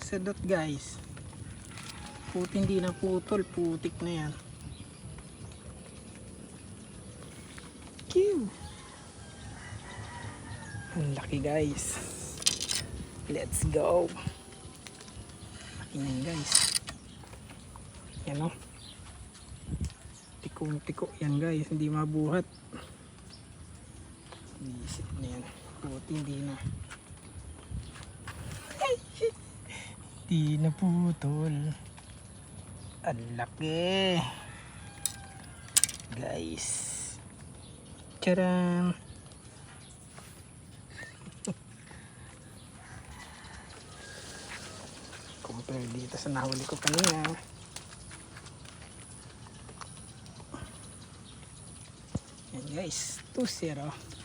Sadot guys. Puti hindi na putol, putik na yan. Cute. Ang laki guys. Let's go. Laki yan guys. Yan o. Tikong-tiko yan guys, hindi mabuhat. Isip na yan. Puti hindi na. Hindi na putol. Ang laki guys. Charan. Compare dito sa nahuli ko kanina. Yan guys, 2-0.